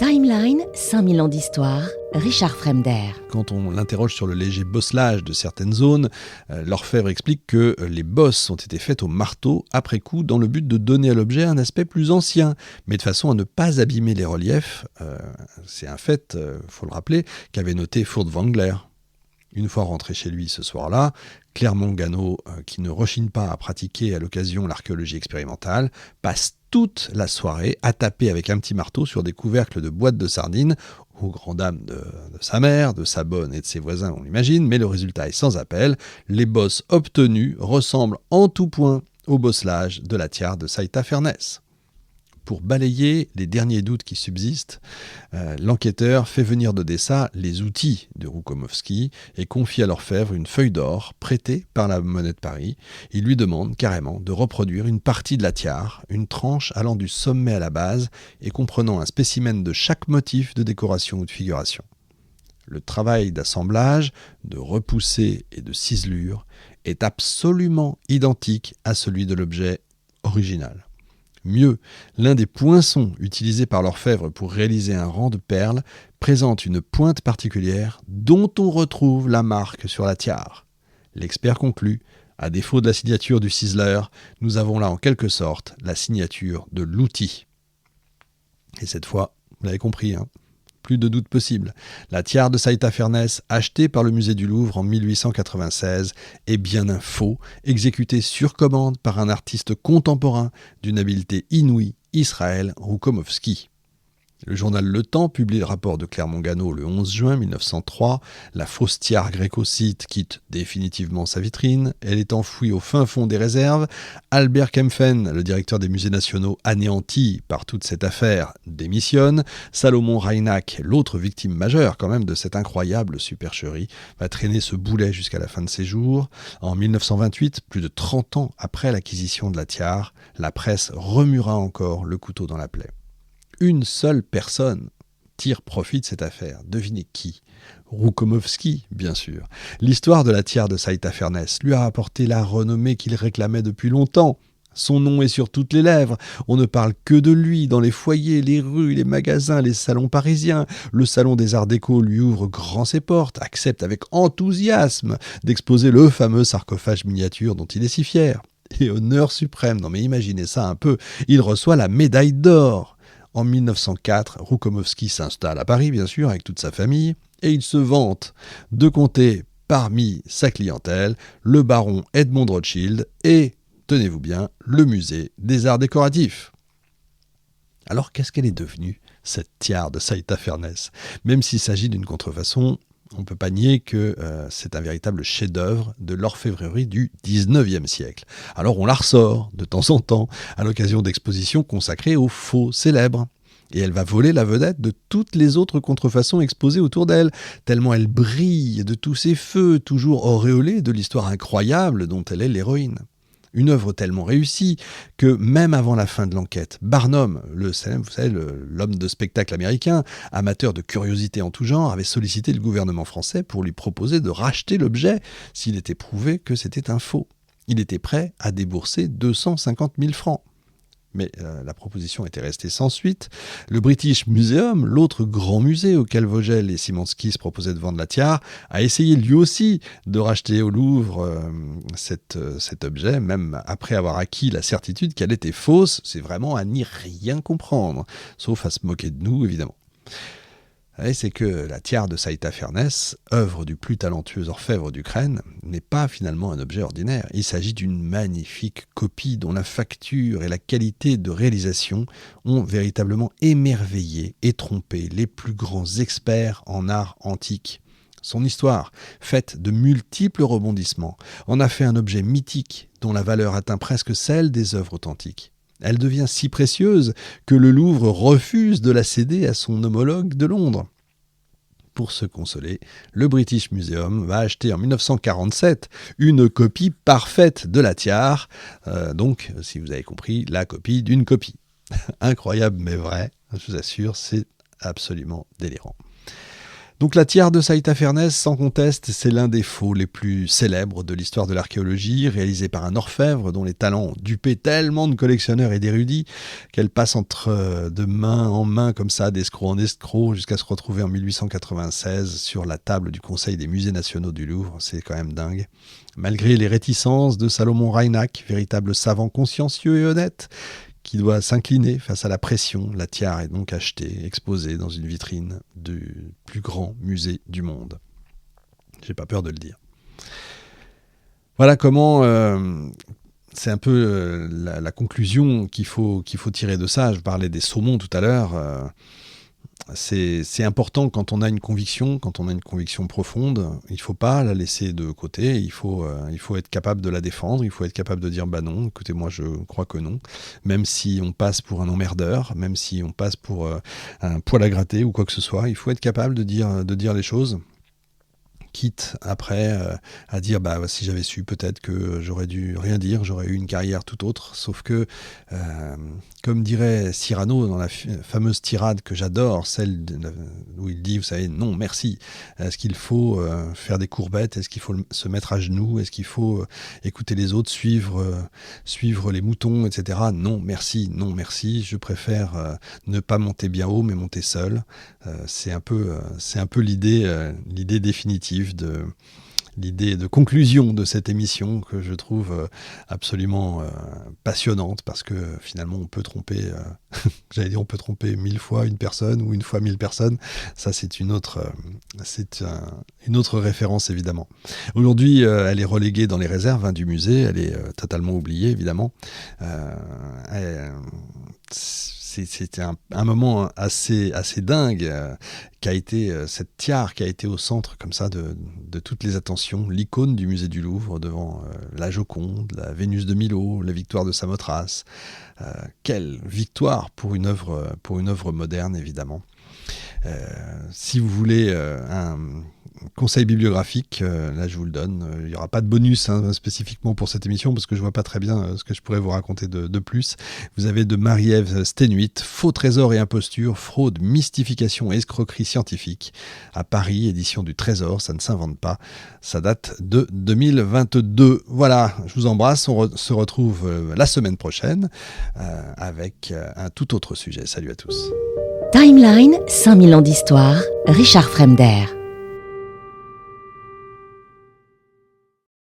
Timeline, 5000 ans d'histoire, Richard Fremder. Quand on l'interroge sur le léger bosselage de certaines zones, l'orfèvre explique que les bosses ont été faites au marteau après coup dans le but de donner à l'objet un aspect plus ancien, mais de façon à ne pas abîmer les reliefs. C'est un fait, faut le rappeler, qu'avait noté Furtwängler. Une fois rentré chez lui ce soir-là, Clermont-Ganneau, qui ne rechigne pas à pratiquer à l'occasion l'archéologie expérimentale, passe toute la soirée à taper avec un petit marteau sur des couvercles de boîtes de sardines, aux grandes dames de sa mère, de sa bonne et de ses voisins, on l'imagine, mais le résultat est sans appel. Les bosses obtenues ressemblent en tout point au bosselage de la tiare de Saïta-Fernès. Pour balayer les derniers doutes qui subsistent, l'enquêteur fait venir d'Odessa les outils de Roukomovski et confie à l'orfèvre une feuille d'or prêtée par la Monnaie de Paris. Il lui demande carrément de reproduire une partie de la tiare, une tranche allant du sommet à la base et comprenant un spécimen de chaque motif de décoration ou de figuration. Le travail d'assemblage, de repoussé et de ciselure est absolument identique à celui de l'objet original. Mieux, l'un des poinçons utilisés par l'orfèvre pour réaliser un rang de perles présente une pointe particulière dont on retrouve la marque sur la tiare. L'expert conclut, à défaut de la signature du ciseleur, nous avons là en quelque sorte la signature de l'outil. Et cette fois, vous l'avez compris, plus de doute possible. La tiare de Saïta-Fernès, achetée par le musée du Louvre en 1896, est bien un faux, exécuté sur commande par un artiste contemporain d'une habileté inouïe, Israël Roukomovski. Le journal Le Temps publie le rapport de Clermont-Ganneau le 11 juin 1903. La fausse tiare gréco-scythe quitte définitivement sa vitrine. Elle est enfouie au fin fond des réserves. Albert Kempfen, le directeur des musées nationaux, anéanti par toute cette affaire, démissionne. Salomon Reinach, l'autre victime majeure quand même de cette incroyable supercherie, va traîner ce boulet jusqu'à la fin de ses jours. En 1928, plus de 30 ans après l'acquisition de la tiare, la presse remuera encore le couteau dans la plaie. Une seule personne tire profit de cette affaire. Devinez qui ? Roukomovski, bien sûr. L'histoire de la tiare de Saïta-Fernès lui a apporté la renommée qu'il réclamait depuis longtemps. Son nom est sur toutes les lèvres. On ne parle que de lui dans les foyers, les rues, les magasins, les salons parisiens. Le salon des Arts Déco lui ouvre grand ses portes, accepte avec enthousiasme d'exposer le fameux sarcophage miniature dont il est si fier. Et honneur suprême, non mais imaginez ça un peu, il reçoit la médaille d'or. En 1904, Roukomovski s'installe à Paris, bien sûr, avec toute sa famille, et il se vante de compter parmi sa clientèle le baron Edmond Rothschild et, tenez-vous bien, le musée des arts décoratifs. Alors qu'est-ce qu'elle est devenue, cette tiare de Saïta-Fernès ? Même s'il s'agit d'une contrefaçon, on ne peut pas nier que c'est un véritable chef-d'œuvre de l'orfèvrerie du XIXe siècle. Alors on la ressort de temps en temps à l'occasion d'expositions consacrées aux faux célèbres. Et elle va voler la vedette de toutes les autres contrefaçons exposées autour d'elle, tellement elle brille de tous ses feux, toujours auréolée de l'histoire incroyable dont elle est l'héroïne. Une œuvre tellement réussie que même avant la fin de l'enquête, Barnum, l'homme de spectacle américain, amateur de curiosités en tout genre, avait sollicité le gouvernement français pour lui proposer de racheter l'objet s'il était prouvé que c'était un faux. Il était prêt à débourser 250 000 francs. Mais la proposition était restée sans suite. Le British Museum, l'autre grand musée auquel Vogel et Simanski se proposaient de vendre la tiare, a essayé lui aussi de racheter au Louvre cet objet, même après avoir acquis la certitude qu'elle était fausse. C'est vraiment à n'y rien comprendre, sauf à se moquer de nous, évidemment. Et c'est que la tiare de Saïta-Fernès, œuvre du plus talentueux orfèvre d'Ukraine, n'est pas finalement un objet ordinaire. Il s'agit d'une magnifique copie dont la facture et la qualité de réalisation ont véritablement émerveillé et trompé les plus grands experts en art antique. Son histoire, faite de multiples rebondissements, en a fait un objet mythique dont la valeur atteint presque celle des œuvres authentiques. Elle devient si précieuse que le Louvre refuse de la céder à son homologue de Londres. Pour se consoler, le British Museum va acheter en 1947 une copie parfaite de la tiare, donc, si vous avez compris, la copie d'une copie. Incroyable mais vrai, je vous assure, c'est absolument délirant. Donc la tiare de Saïta-Fernès, sans conteste, c'est l'un des faux les plus célèbres de l'histoire de l'archéologie, réalisé par un orfèvre dont les talents ont dupé tellement de collectionneurs et d'érudits qu'elle passe de main en main comme ça, d'escroc en escroc, jusqu'à se retrouver en 1896 sur la table du Conseil des musées nationaux du Louvre. C'est quand même dingue. Malgré les réticences de Salomon Reinach, véritable savant consciencieux et honnête, qui doit s'incliner face à la pression, la tiare est donc achetée, exposée dans une vitrine du plus grand musée du monde. J'ai pas peur de le dire. Voilà comment c'est un peu la conclusion qu'il faut tirer de ça. Je parlais des saumons tout à l'heure. C'est important quand on a une conviction profonde, il ne faut pas la laisser de côté, il faut être capable de la défendre, il faut être capable de dire bah non, écoutez, moi je crois que non, même si on passe pour un emmerdeur, même si on passe pour un poil à gratter ou quoi que ce soit, il faut être capable de dire les choses. Quitte après à dire bah si j'avais su, peut-être que j'aurais dû rien dire, j'aurais eu une carrière tout autre. Sauf que comme dirait Cyrano dans la fameuse tirade que j'adore, celle où il dit, vous savez, non merci, est-ce qu'il faut faire des courbettes, est-ce qu'il faut se mettre à genoux, est-ce qu'il faut écouter les autres, suivre les moutons, etc. Non merci, je préfère ne pas monter bien haut mais monter seul. C'est un peu l'idée définitive, l'idée de conclusion de cette émission que je trouve absolument passionnante, parce que finalement on peut tromper, on peut tromper 1000 fois une personne ou une fois 1000 personnes. Ça c'est une autre référence évidemment. Aujourd'hui elle est reléguée dans les réserves du musée, elle est totalement oubliée évidemment. C'était un moment assez dingue qu'a été cette tiare qui a été au centre comme ça de toutes les attentions, l'icône du musée du Louvre devant la Joconde, la Vénus de Milo, la victoire de Samothrace. Quelle victoire pour une œuvre moderne évidemment. Si vous voulez un conseil bibliographique, là je vous le donne. Il n'y aura pas de bonus spécifiquement pour cette émission parce que je ne vois pas très bien ce que je pourrais vous raconter de plus. Vous avez de Marie-Ève Stenuit, Faux trésors et imposture, fraude, mystification et escroquerie scientifique à Paris, édition du Trésor, ça ne s'invente pas. Ça date de 2022. Voilà, je vous embrasse. On se retrouve la semaine prochaine avec un tout autre sujet. Salut à tous. Timeline, 5000 ans d'histoire, Richard Fremder.